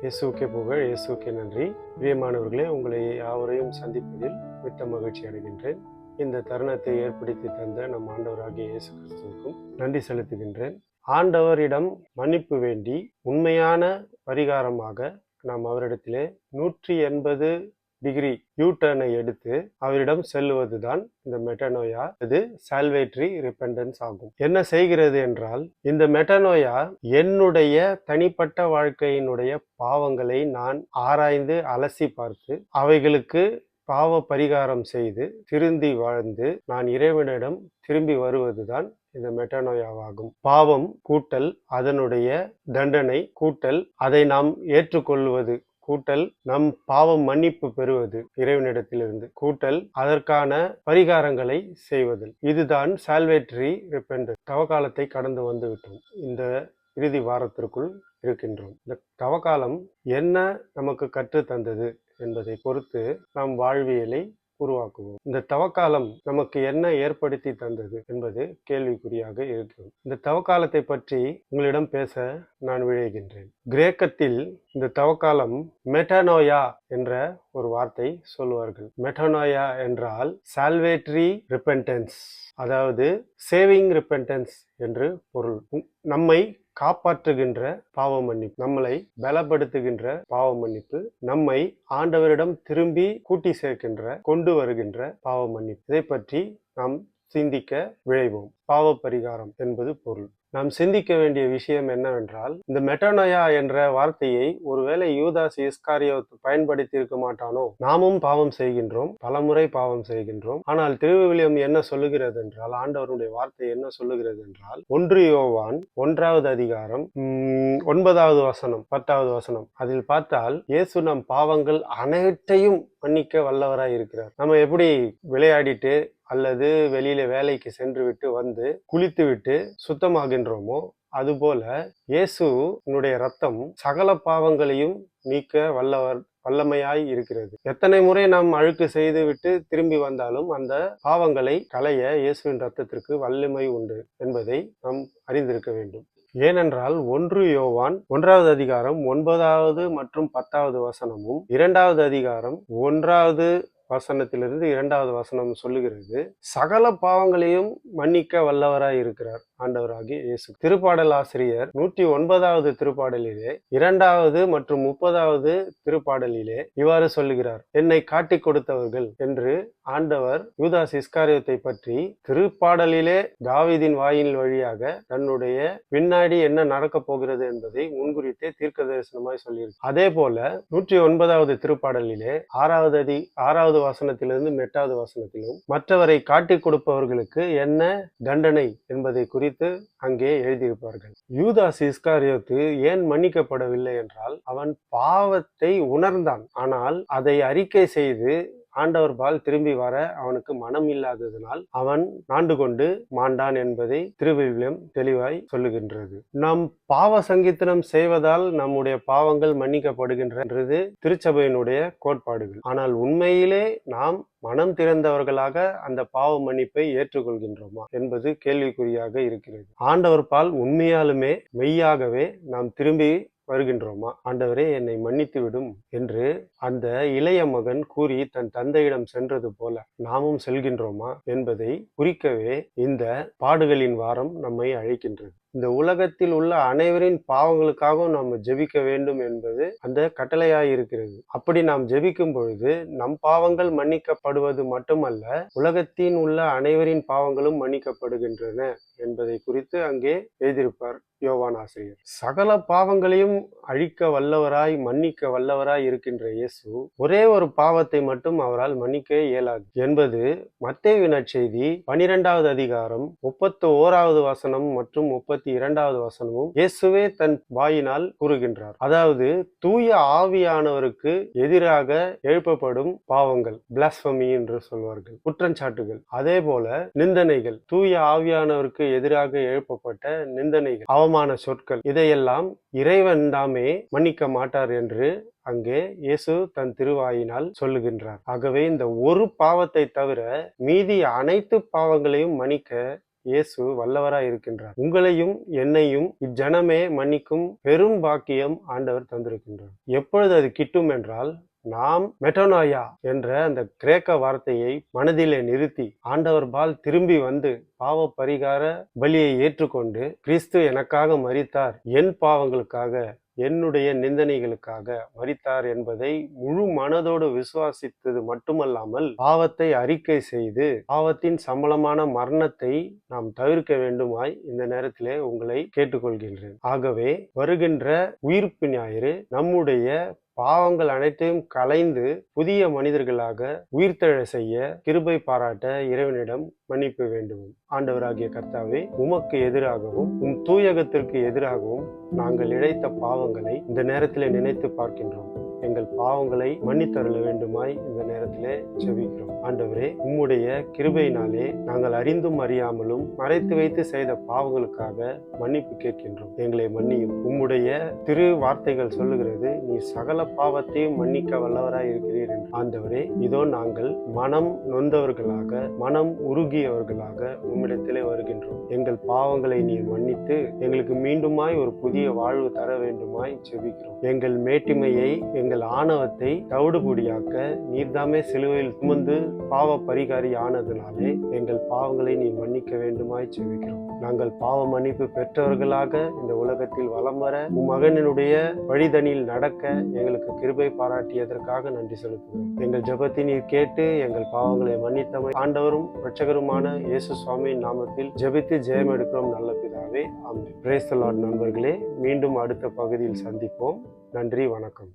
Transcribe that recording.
இயேசுவுக்கே புகழ், இயேசுவுக்கே நன்றி. பிரியமானவர்களே, உங்களை யாவரையும் சந்திப்பதில் மிக்க மகிழ்ச்சி அடைகின்றேன். இந்த தருணத்தை ஏற்படுத்தி தந்த நம் ஆண்டவராகிய இயேசு கிறிஸ்துவுக்கும் நன்றி செலுத்துகின்றேன். ஆண்டவரிடம் மன்னிப்பு வேண்டி உண்மையான பரிகாரமாக நாம் அவரிடத்திலே 180 டிகிரி யூ-டர்னை எடுத்து அவரிடம் செல்லுவதுதான் இந்த மெட்டனோயா. இது சால்வேட்டரி ரிப்பெண்டன்ஸ் ஆகும். என்ன செய்கிறது என்றால், இந்த மெட்டனோயா என்னுடைய தனிப்பட்ட வாழ்க்கையினுடைய பாவங்களை நான் ஆராய்ந்து அலசி பார்த்து அவைகளுக்கு பாவ பரிகாரம் செய்து திருந்தி வாழ்ந்து நான் இறைவனிடம் திரும்பி வருவதுதான் இந்த மெட்டனோயாவாகும். பாவம் கூட்டல் அதனுடைய தண்டனை கூட்டல் அதை நாம் ஏற்றுக்கொள்வது கூட்டல் நம் பாவம் மன்னிப்பு பெறுவது இறைவனிடத்திலிருந்து கூட்டல் அதற்கான பரிகாரங்களை செய்வது. இதுதான் சால்வேட்டரி ரிப்பெண்டன்ஸ். தவக்காலத்தை கடந்து வந்து விட்டோம். இந்த இறுதி வாரத்திற்குள் இருக்கின்றோம். இந்த தவக்காலம் என்ன நமக்கு கற்று தந்தது என்பதை பொறுத்து நாம் வாழ்வியலை உருவாக்குவோம். இந்த தவக்காலம் நமக்கு என்ன ஏற்படுத்தி தந்தது என்பது கேள்விக்குறியாக இருக்கும். இந்த தவக்காலத்தை பற்றி உங்களிடம் பேச நான் விழைகின்றேன். கிரேக்கத்தில் இந்த தவக்காலம் மெட்டனோயா என்ற ஒரு வார்த்தை சொல்லுவார்கள். மெட்டனோயா என்றால் சால்வேட்டரி ரிப்பெண்டன்ஸ், அதாவது சேவிங் ரிப்பெண்டன்ஸ் என்று பொருள். நம்மை காப்பாற்றுகின்ற பாவ மன்னிப்பு, நம்மளை பலப்படுத்துகின்ற பாவ மன்னிப்பு, நம்மை ஆண்டவரிடம் திரும்பி கூட்டி சேர்க்கின்ற கொண்டு வருகின்ற பாவ மன்னிப்பு. இதை பற்றி நாம் சிந்திக்க விழைவோம். பாவ பரிகாரம் என்பது பொருள். நாம் சிந்திக்க வேண்டிய விஷயம் என்னவென்றால், இந்த மெட்டனோயா என்ற வார்த்தையை ஒருவேளை யூதாஸ் இஸ்காரியோத் பயன்படுத்தி இருக்க மாட்டானோ? நாமும் பாவம் செய்கின்றோம், பலமுறை பாவம் செய்கின்றோம். ஆனால் திருவிவிலியம் என்ன சொல்லுகிறது என்றால், ஆண்டவருடைய வார்த்தை என்ன சொல்லுகிறது என்றால், 1 யோவான் 1வது அதிகாரம் 9வது வசனம் 10வது வசனம் அதில் பார்த்தால், இயேசு நம் பாவங்கள் அனைத்தையும் மன்னிக்க வல்லவராய் இருக்கிறார். நம்ம எப்படி விளையாடிட்டு அல்லது வெளியில வேலைக்கு சென்று விட்டு வந்து குளித்து விட்டு சுத்தமாகின்றோமோ, அதுபோல இயேசுனுடைய ரத்தம் சகல பாவங்களையும் நீக்க வல்லமையாய் இருக்கிறது. எத்தனை முறை நாம் அழுக்கு செய்து விட்டு திரும்பி வந்தாலும் அந்த பாவங்களை களைய இயேசுவின் ரத்தத்திற்கு வல்லமை உண்டு என்பதை நாம் அறிந்திருக்க வேண்டும். ஏனென்றால் 1 யோவான் 1வது அதிகாரம் 9வது மற்றும் 10வது வசனமும் 2வது அதிகாரம் 1வது வசனத்திலிருந்து 2வது வசனம் சொல்லுகிறது, சகல பாவங்களையும் மன்னிக்க வல்லவராய் இருக்கிறார் ஆண்டவராகிய இயேசு. திருப்பாடல் ஆசிரியர் 109வது திருப்பாடலிலே 2வது மற்றும் 30வது திருப்பாடலிலே இவ்வாறு சொல்லுகிறார், என்னை காட்டி கொடுத்தவர்கள் என்று ஆண்டவர் யூதாஸ் இஸ்காரியோத்தை பற்றி திருப்பாடலிலே தாவீதின் வாயின் வழியாக தன்னுடைய பின்னாடி என்ன நடக்க போகிறது என்பதை முன்குறித்தே தீர்க்க தரிசனமாய் சொல்லியிருக்கு. அதே போல 109வது திருப்பாடலிலே 6வது வசனத்திலிருந்து 8வது வசனத்திலும் மற்றவரை காட்டி கொடுப்பவர்களுக்கு என்ன தண்டனை என்பதை குறித்து அங்கே எழுதியிருப்பார்கள். யூதாஸ் இஸ்காரியோத்து ஏன் மன்னிக்கப்படவில்லை என்றால், அவன் பாவத்தை உணர்ந்தான், ஆனால் அதை அறிக்கை செய்து ஆண்டவர் பால் திரும்பி வர அவனுக்கு மனம் இல்லாததனால் அவன் நாண்டு கொண்டு மாண்டான் என்பதை திருவிவிலியம் தெளிவாய் சொல்லுகின்றது. நாம் பாவ சங்கீர்த்தனம் செய்வதால் நம்முடைய பாவங்கள் மன்னிக்கப்படுகின்றது திருச்சபையினுடைய கோட்பாடுகள். ஆனால் உண்மையிலே நாம் மனம் திறந்தவர்களாக அந்த பாவ மன்னிப்பை ஏற்றுக்கொள்கின்றோமா என்பது கேள்விக்குறியாக இருக்கிறது. ஆண்டவர் பால் உண்மையாலுமே மெய்யாகவே நாம் திரும்பி வருகின்றோமா? ஆண்டவரே என்னை மன்னித்து விடும் என்று அந்த இளைய மகன் கூறி தன் தந்தையிடம் சென்றது போல நாமும் செல்கின்றோமா என்பதை குறிக்கவே இந்த பாடுகளின் வாரம் நம்மை அழைக்கின்றது. இந்த உலகத்தில் உள்ள அனைவரின் பாவங்களுக்காகவும் நாம் ஜெபிக்க வேண்டும் என்பது அந்த கட்டளையாய் இருக்கிறது. அப்படி நாம் ஜெபிக்கும் பொழுது நம் பாவங்கள் மன்னிக்கப்படுவது மட்டுமல்ல, உலகத்தின் உள்ள அனைவரின் பாவங்களும் மன்னிக்கப்படுகின்றன என்பதை குறித்து அங்கே எழுதியிருப்பார் யோவான் ஆசிரியர். சகல பாவங்களையும் அழிக்க வல்லவராய் மன்னிக்க வல்லவராய் இருக்கின்ற இயேசு ஒரே ஒரு பாவத்தை மட்டும் அவரால் மன்னிக்க இயலாது என்பது மத்தேயு நற்செய்தி 12வது அதிகாரம் 31வது வசனம் மற்றும் 32வது வசனமும் இயேசுவே தன் வாயினால் கூறுகின்றார். அதாவது தூய ஆவியானவருக்கு எதிராக எழுப்பப்படும் பாவங்கள், பிளாஸ்பமி என்று சொல்வார்கள், குற்றச்சாட்டுகள், அதே போல நிந்தனைகள், தூய ஆவியானவருக்கு எதிராக எழுப்பப்பட்ட நிந்தனைகள், அவமான சொற்கள், இதையெல்லாம் இறைவன் தாமே மன்னிக்க மாட்டார் என்று அங்கே இயேசு தன் திருவாயினால் சொல்லுகின்றார். ஆகவே இந்த ஒரு பாவத்தை தவிர மீதி அனைத்து பாவங்களையும் மன்னிக்க இயேசு வல்லவராய் இருக்கின்றார். உங்களையும் என்னையும் இஜனமே மன்னிக்கும் பெரும் பாக்கியம் ஆண்டவர் தந்திருக்கின்றார். எப்பொழுது அது கிட்டும் என்றால், நாம் மெட்டனோயா என்ற அந்த கிரேக்க வார்த்தையை மனதிலே நிறுத்தி ஆண்டவர் பால் திரும்பி வந்து பாவ பரிகார பலியை ஏற்றுக்கொண்டு, கிறிஸ்து எனக்காக மரித்தார், என் பாவங்களுக்காக, என்னுடைய நிந்தனைகளுக்காக மரித்தார் என்பதை முழு மனதோடு விசுவாசித்தது மட்டுமல்லாமல் பாவத்தை அறிக்கை செய்து பாவத்தின் சம்பளமான மரணத்தை நாம் தவிர்க்க வேண்டுமாய் இந்த நேரத்திலே உங்களை கேட்டுக்கொள்கின்றேன். ஆகவே வருகின்ற உயிர்ப்பு ஞாயிறு நம்முடைய பாவங்கள் அனைத்தையும் களைந்து புதிய மனிதர்களாக உயிர்த்தெழ செய்ய கிருபை பாராட்ட இறைவனிடம் மன்னிப்பு வேண்டும். ஆண்டவராகிய கர்த்தாவே, உமக்கு எதிராகவும் உம் தூயகத்திற்கு எதிராகவும் நாங்கள் இழைத்த பாவங்களை இந்த நேரத்திலே நினைத்து பார்க்கின்றோம். எங்கள் பாவங்களை மன்னித்தருள வேண்டுமாய் இந்த நேரத்திலே ஜெபிக்கிறோம். ஆண்டவரே, உம்முடைய கிருபையினாலே நாங்கள் அறிந்தும் அறியாமலும் மறைத்து வைத்து செய்த பாவங்களுக்காக மன்னிப்பு கேட்கின்றோம். எங்களை மன்னியும். உம்முடைய திரு வார்த்தைகள் சொல்லுகிறது, நீ சகல பாவத்தையும் மன்னிக்க வல்லவராய் இருக்கிறீர் என்று. ஆண்டவரே, இதோ நாங்கள் மனம் நொந்தவர்களாக, மனம் உருகியவர்களாக உம்மிடத்திலே வருகின்றோம். எங்கள் பாவங்களை நீர் மன்னித்து எங்களுக்கு மீண்டுமாய் ஒரு புதிய வாழ்வு தர வேண்டுமாய் ஜெபிக்கிறோம். எங்கள் மேட்டிமையை, எங்கள் ஆணவத்தை தவிடுபொடியாக்க நீர்தாமே சிலுவையில் சுமந்து பாவ பரிகாரி ஆனதுனாலே எங்கள் பாவங்களை நீ மன்னிக்க வேண்டுமாய் ஜெபிக்கிறோம். நாங்கள் பாவ மன்னிப்பு பெற்றவர்களாக இந்த உலகத்தில் வலம் வர உம் மகனினுடைய வழிதனில் நடக்க எங்களுக்கு கிருபை பாராட்டியதற்காக நன்றி செலுத்துகிறோம். எங்கள் ஜெபத்தை நீர் கேட்டு எங்கள் பாவங்களை மன்னித்தமை ஆண்டவரும் இரட்சகருமான இயேசு சுவாமியின் நாமத்தில் ஜெபித்து ஜெயம் எடுக்கிறோம் நல்ல பிதாவே, ஆமென். Praise the Lord. நண்பர்களே, மீண்டும் அடுத்த பகுதியில் சந்திப்போம். நன்றி, வணக்கம்.